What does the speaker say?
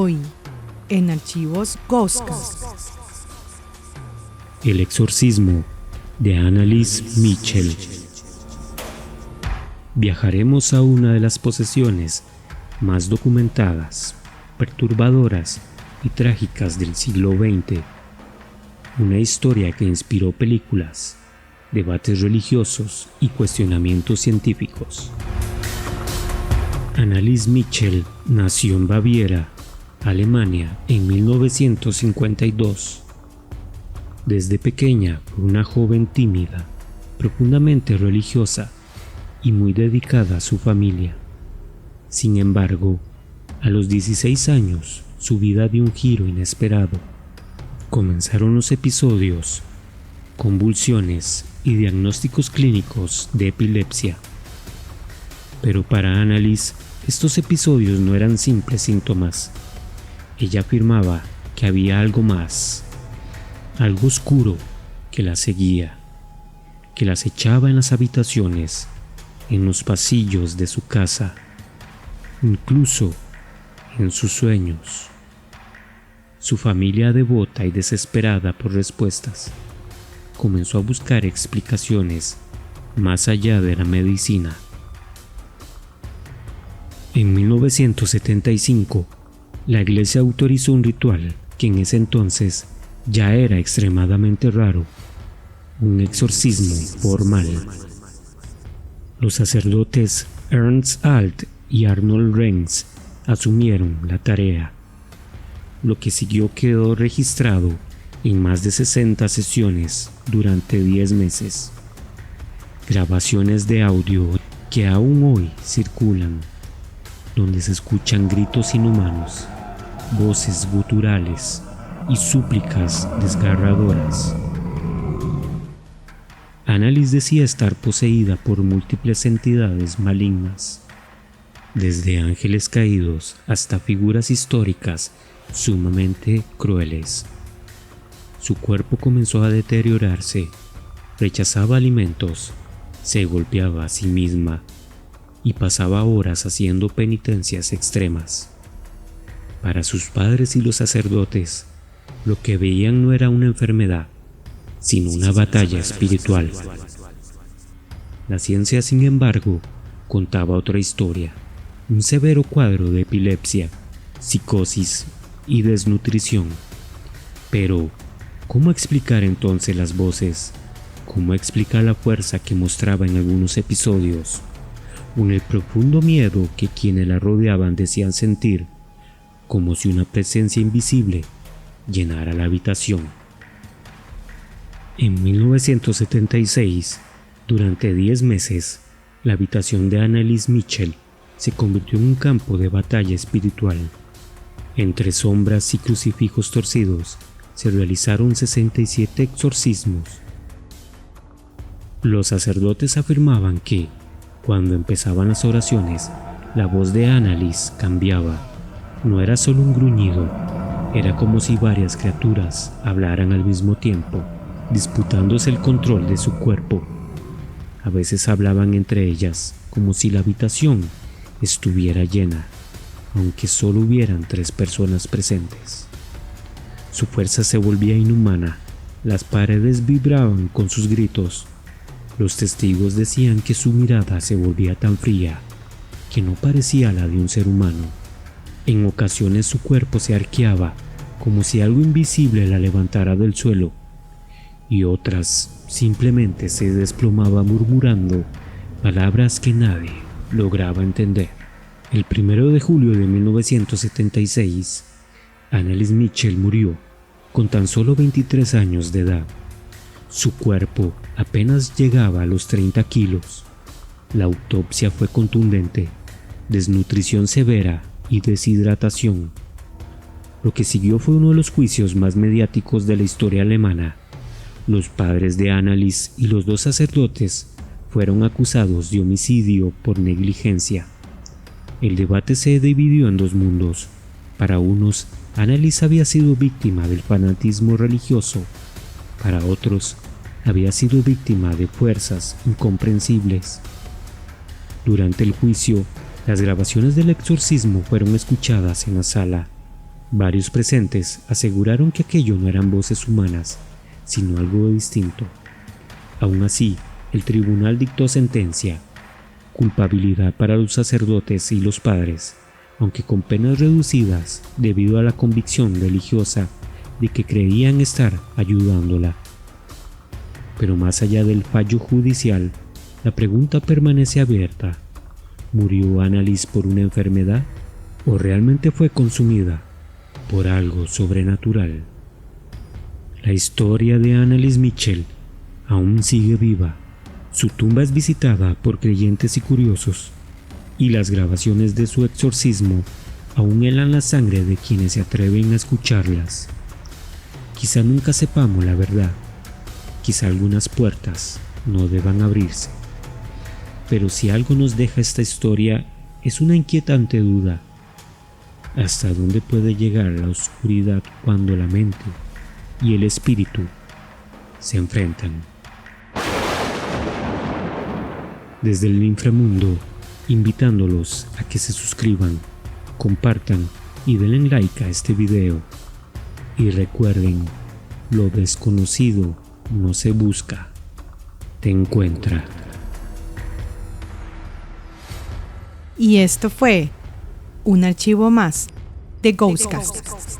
Hoy, en Archivos Ghostcast. El exorcismo de Annalise Mitchell. Viajaremos a una de las posesiones más documentadas, perturbadoras y trágicas del siglo XX. Una historia que inspiró películas, debates religiosos y cuestionamientos científicos. Annalise Mitchell nació en Baviera, Alemania, en 1952. Desde pequeña fue una joven tímida, profundamente religiosa y muy dedicada a su familia. Sin embargo, a los 16 años, su vida dio un giro inesperado. Comenzaron los episodios, convulsiones y diagnósticos clínicos de epilepsia. Pero para Annalise, estos episodios no eran simples síntomas. Ella afirmaba que había algo más, algo oscuro que la seguía, que la acechaba en las habitaciones, en los pasillos de su casa, incluso en sus sueños. Su familia, devota y desesperada por respuestas, comenzó a buscar explicaciones más allá de la medicina. En 1975, la iglesia autorizó un ritual que en ese entonces ya era extremadamente raro, un exorcismo formal. Los sacerdotes Ernst Alt y Arnold Renz asumieron la tarea. Lo que siguió quedó registrado en más de 60 sesiones durante 10 meses. Grabaciones de audio que aún hoy circulan, donde se escuchan gritos inhumanos, voces guturales y súplicas desgarradoras. Annalise decía estar poseída por múltiples entidades malignas, desde ángeles caídos hasta figuras históricas sumamente crueles. Su cuerpo comenzó a deteriorarse, rechazaba alimentos, se golpeaba a sí misma y pasaba horas haciendo penitencias extremas. Para sus padres y los sacerdotes, lo que veían no era una enfermedad, sino una batalla espiritual. La ciencia, sin embargo, contaba otra historia, un severo cuadro de epilepsia, psicosis y desnutrición. Pero, ¿cómo explicar entonces las voces? ¿Cómo explicar la fuerza que mostraba en algunos episodios? Con el profundo miedo que quienes la rodeaban decían sentir, como si una presencia invisible llenara la habitación. En 1976, durante 10 meses, la habitación de Annalise Mitchell se convirtió en un campo de batalla espiritual. Entre sombras y crucifijos torcidos, se realizaron 67 exorcismos. Los sacerdotes afirmaban que, cuando empezaban las oraciones, la voz de Annalise cambiaba. No era solo un gruñido, era como si varias criaturas hablaran al mismo tiempo, disputándose el control de su cuerpo. A veces hablaban entre ellas como si la habitación estuviera llena, aunque solo hubieran 3 personas presentes. Su fuerza se volvía inhumana, las paredes vibraban con sus gritos. Los testigos decían que su mirada se volvía tan fría que no parecía la de un ser humano. En ocasiones su cuerpo se arqueaba como si algo invisible la levantara del suelo, y otras simplemente se desplomaba murmurando palabras que nadie lograba entender. El 1 de julio de 1976, Annalise Mitchell murió con tan solo 23 años de edad. Su cuerpo apenas llegaba a los 30 kilos. La autopsia fue contundente: desnutrición severa y deshidratación. Lo que siguió fue uno de los juicios más mediáticos de la historia alemana. Los padres de Annalise y los 2 sacerdotes fueron acusados de homicidio por negligencia. El debate se dividió en 2 mundos. Para unos, Annalise había sido víctima del fanatismo religioso. Para otros, había sido víctima de fuerzas incomprensibles. Durante el juicio, las grabaciones del exorcismo fueron escuchadas en la sala. Varios presentes aseguraron que aquello no eran voces humanas, sino algo distinto. Aún así, el tribunal dictó sentencia: culpabilidad para los sacerdotes y los padres, aunque con penas reducidas debido a la convicción religiosa de que creían estar ayudándola. Pero más allá del fallo judicial, la pregunta permanece abierta: ¿murió Annalise por una enfermedad o realmente fue consumida por algo sobrenatural? La historia de Annalise Mitchell aún sigue viva. Su tumba es visitada por creyentes y curiosos, y las grabaciones de su exorcismo aún helan la sangre de quienes se atreven a escucharlas. Quizá nunca sepamos la verdad, quizá algunas puertas no deban abrirse, pero si algo nos deja esta historia es una inquietante duda: ¿hasta dónde puede llegar la oscuridad cuando la mente y el espíritu se enfrentan? Desde el inframundo, invitándolos a que se suscriban, compartan y denle like a este video. Y recuerden, lo desconocido no se busca, te encuentra. Y esto fue un archivo más de Ghostcast.